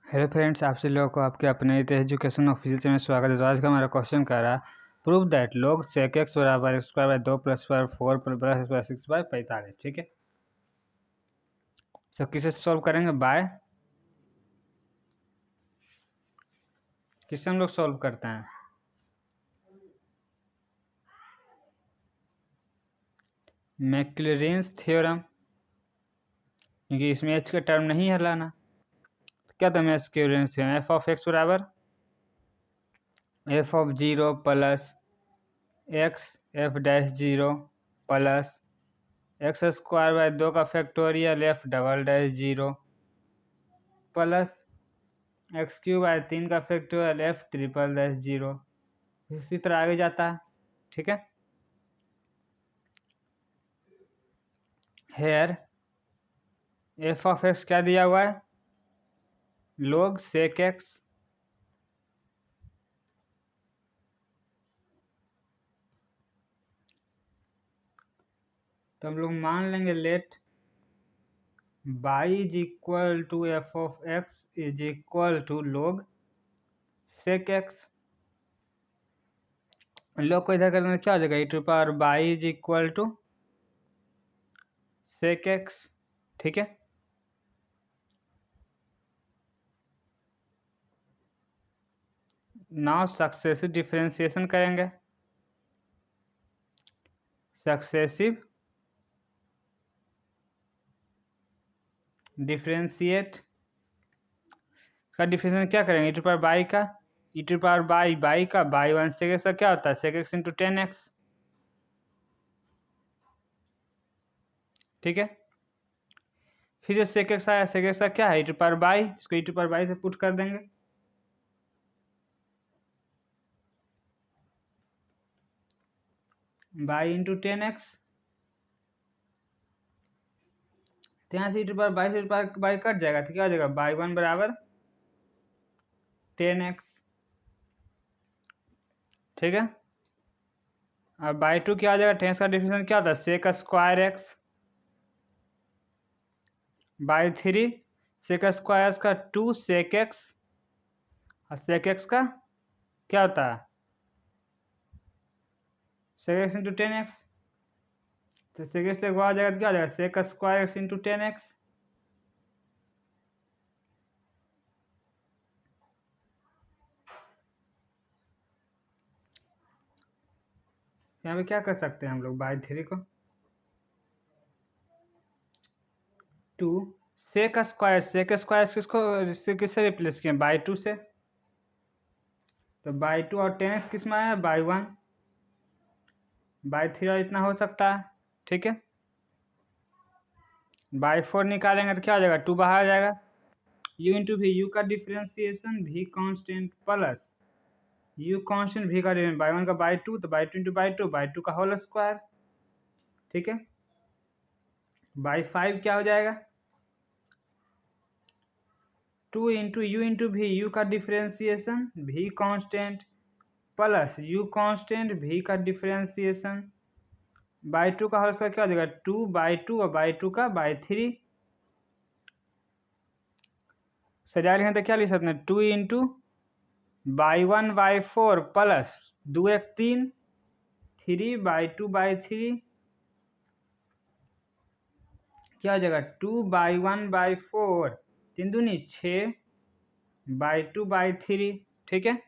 Hello friends, आप सभी लोगों को आपके अपने एजुकेशन ऑफिशियल चैनल में स्वागत है। तो आज का हमारा क्वेश्चन कर रहा है prove that log sec x बराबर x square by 2 plus square 4 plus square 6 by 45। ठीक है, तो किसे सॉल्व करेंगे? बाय किससे हम लोग सॉल्व करते हैं? मैक्लॉरिन्स थ्योरम, क्योंकि इसमें एच का टर्म नहीं है लाना। क्या था मैक्लॉरिन्स थ्योरम? एफ ऑफ एक्स बराबर F of 0 plus x F dash 0 plus x square by 2 का factorial F double dash 0 plus x cube by 3 का फैक्टोरियल एफ ट्रिपल डैश 0। इसी तरह आगे जाता है। ठीक है, हेयर एफ ऑफ एक्स क्या दिया हुआ है? log sec x तो हम लोग मान लेंगे let y is equal to f of x is equal to log sec x। log को इधर करने क्या हो जाएगा? e to power y is equal to sec x। ठीक है, नाउ सक्सेसिव डिफरेंशिएशन करेंगे। सक्सेसिव डिफरेंशिएट का डिफरेंशिएशन क्या करेंगे? e टू पावर y का e टू पावर y का बाई 1 sec x का क्या होता है? sec x into 10x। ठीक है, फिर जो sec x आया, sec x का क्या है? e टू पावर y, इसको e टू पावर y से पुट कर देंगे। बाई इंटू 10x, तो यहाँ से e टू पावर बाई से बाई कट जाएगा, तो क्या हो जाएगा? बाई 1 बराबर 10x। ठीक है, और बाई 2 क्या हो जाएगा? 10x का डिफरेंशिएशन क्या होता है? Sec square x by 3 sec square का 2 सेक एक्स, और सेक एक्स का क्या होता है? Sec x into 10x। तो सेक एक्स से आ जाएगा तो क्या हो जाएगा? Sec square x into 10x। यहाँ पे क्या कर सकते हैं हम लोग? बाई 3 को 2 सेक स्क्वायर किसको किससे रिप्लेस किए? बाई 2 से। तो बाई 2 और 10x किस में आया? बाई 1 बाई 3 और इतना हो सकता है। ठीक है, बाई 4 निकालेंगे तो क्या हो जाएगा? 2 बाहर आ जाएगा। u इंटू वी, यू का differentiation v constant plus u constant v का डिफरेंस बाई 1 का बाई 2, तो बाई 2 इंटू बाई 2 का होल स्क्वायर। ठीक है, बाई 5 क्या हो जाएगा? 2 into u into v, u का differentiation v constant plus u constant v का डिफरेंशिएशन बाई 2 का होल स्क्वायर क्या हो जाएगा? 2 बाई 2 और बाई 2 का बाई 3। सजा लिखें तो क्या लिख सकते हैं? 2 इंटू बाई 1 बाई 4 प्लस 2 एक 3 3 बाई 2 बाई 3 क्या हो जाएगा? 2 बाई 1 बाई 4 3 दूनी 6 बाई 2 बाई 3। ठीक है,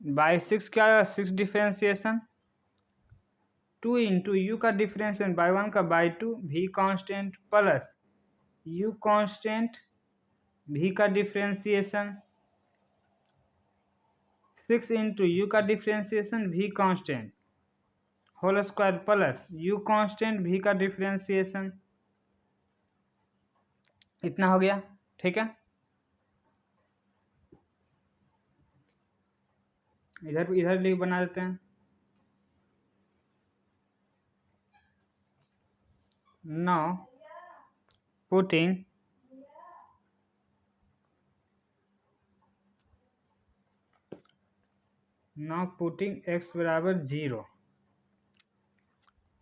बाई 6 क्या होगा? 6 डिफरेंशिएशन 2 इंटू यू का डिफरेंशिएशन बाई 1 का by 2 v constant plus u constant v का डिफरेंशिएशन 6 इंटू यू का differentiation v constant whole square plus u constant v का डिफरेंशिएशन। इतना हो गया। ठीक है, इधर इधर लिख बना देते हैं। नाउ पुटिंग x बराबर 0।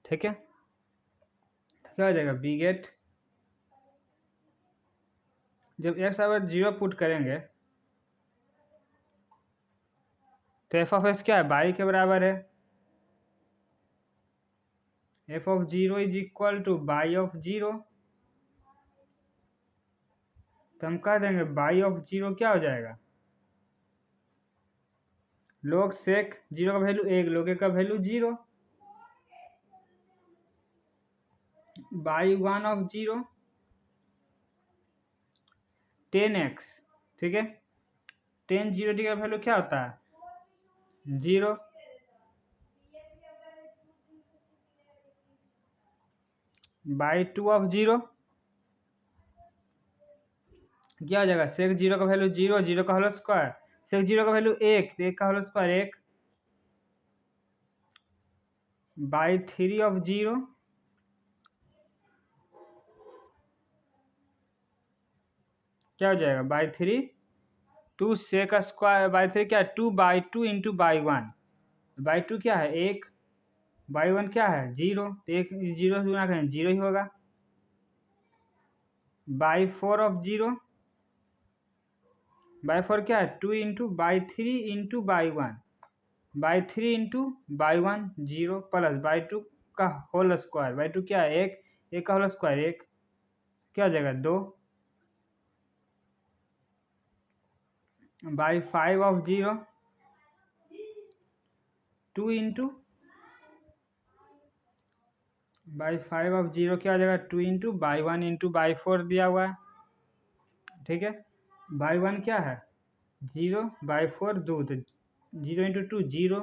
ठीक है, तो क्या हो जाएगा? बी गेट जब एक्स बराबर 0 पुट करेंगे तो एफ ऑफ एस क्या है, बाई के बराबर है। F of 0 is equal two by of 0, तो हम कह देंगे बाई ऑफ 0 क्या हो जाएगा, log sec 0 का वैल्यू 1, log a का वैल्यू 0, बाई 1 ऑफ 0 10x, ठीक है। 10 0 टी का वैल्यू क्या होता है, 0, बाई 2 ऑफ 0 क्या हो जाएगा, सेक 0 का वैल्यू 0, 0 का होल स्क्वायर, सेक 0 का वैल्यू 1, 1 का होल स्क्वायर 1, बाई 3 ऑफ 0 क्या हो जाएगा, बाई 3, 2 सेक स्क्वायर बाई 3 क्या है 2 बाई 2 इंटू बाई 1, बाई 2 क्या है 1, बाई 1 क्या है 0, तो 1 0 से गुना करें 0 ही होगा, बाई 4 ऑफ 0, बाई 4 क्या है 2 into by 3 into by 1, by 3 into by 1 0, plus by 2 का होल स्क्वायर, बाई 2 क्या है 1, 1 का होल स्क्वायर 1, क्या हो जाएगा 2, by 5 of 0, 2 into by 5 of 0 क्या हो जाएगा 2 इंटू बाई 1 इंटू बाई 4 दिया हुआ है, ठीक है। बाई 1 क्या है 0, बाई 4 2, तो 0 इंटू 2 0,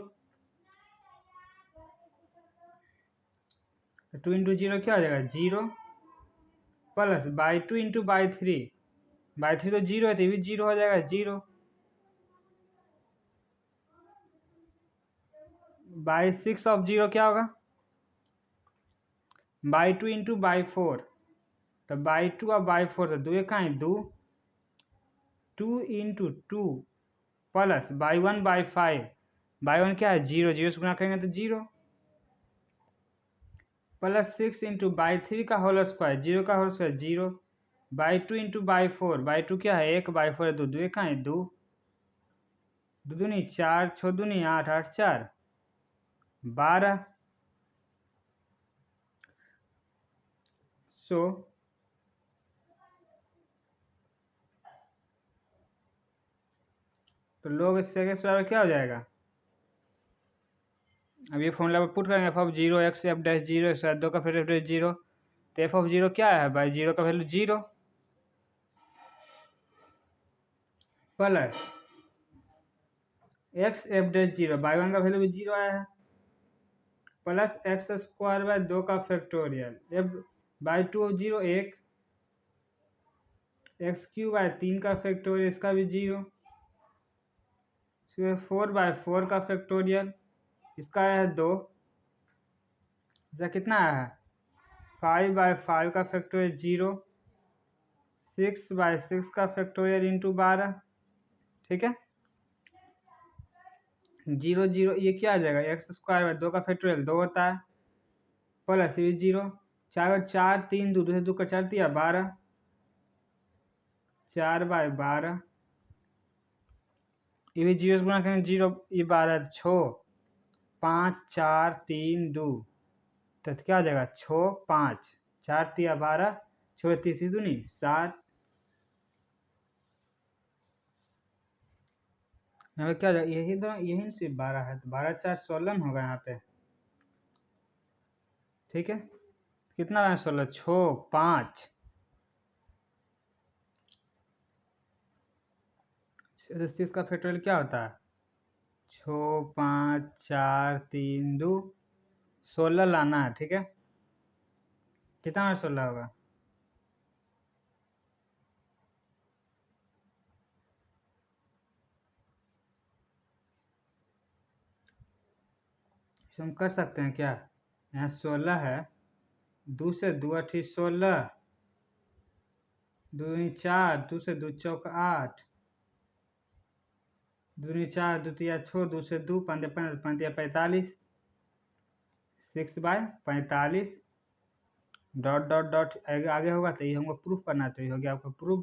2 इंटू 0 क्या हो जाएगा 0, plus by 2 into by 3, by 3 तो 0 है तो ये भी 0 हो जाएगा 0, बाई 6 ऑफ 0 क्या होगा, बाई 2 इंटू बाई 4, तो बाई 2 और बाई 4 तो 2 कहाँ है 2, 2 into 2 plus by 1 by 5, by 1 क्या है 0, 0 से गुना करेंगे तो 0, प्लस 6 इंटू बाई 3 का होल स्क्वायर, 0 का whole square 0, by 2 into by 4, by 2 क्या है 1, बाई 4 है 2, 2 कहाँ है 2, 2 दूनी 4, 6 दूनी 8, 8 4 12, सो तो log sec x बराबर क्या हो जाएगा, अब ये फॉर्मूला पर पुट करेंगे F of 0 x F dash 0 x 2 का फिर एफ डैश 0, तो एफ ऑफ 0 क्या है बाई 0 का value 0, plus x F dash 0, by 1 का वैल्यू भी 0 आया है, प्लस एक्स स्क्वायर बाय 2 का factorial, f by 2 of 0 1, x cube by 3 का फैक्टोरियल इसका भी 0, 4 बाय 4 का फैक्टोरियल इसका आया है 2, इसका कितना आया है 5 बाय 5 का फैक्टोरियल 0, 6 बाय 6 का फैक्टोरियल इंटू 12, ठीक है। 0 0 ये क्या आ जाएगा एक्स स्क्वायर बाय 2 का फैक्टोरियल 2 होता है, प्लस ये 0, 4 4 3 2 2 से 2 का 4 दिया 12, 4 बाय 12, ये भी 0 से गुना करेंगे 0, ये 12 6 5 4 3 2, तो क्या आ जाएगा 6 5, 4 तिया 12, 6 तीसरी दूनी 7, यहाँ पे क्या जाएगा यही तो यही सिर्फ 12 है, तो 12 4 16 होगा यहाँ पे, ठीक है। कितना है 16 6 5, इसका फैक्टोरियल क्या होता है 6 5 4 3 2, 16 लाना है, ठीक है। कितना में 16 होगा हम कर सकते हैं क्या, यहाँ 16 है, 2 से 2 8 16, 2 4, 2 से 2 चौक 8, 2 4 2 तिया 6, 2 से 2 5 5 45, 6 बाय 45 डॉट डॉट डॉट आगे होगा तो ये हमको प्रूफ करना चाहिए, हो गया आपका प्रूफ।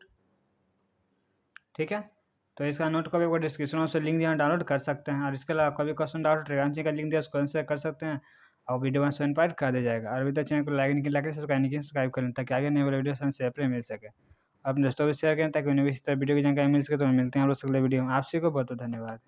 ठीक है। तो इसका नोट कॉपी आपको डिस्क्रिप्शन में से लिंक दिया, डाउनलोड कर सकते हैं। और इसके अलावा कोई भी क्वेश्चन डाउट टेलीग्राम चैनल का लिंक दिया, उसको से कर सकते हैं और वीडियो में सेवन पार्ट कर दिया जाएगा। और अभी तक चैनल को लाइक नहीं किया, सब्सक्राइब करें ताकि आगे नए वाले वीडियो सेपरेट मिल सके। अपने दोस्तों को शेयर करें ताकि उन्हें भी इस तरह वीडियो की जानकारी मिल सके। तो मिलते हैं हम लोग अगले वीडियो में। आपसे को बहुत बहुत धन्यवाद।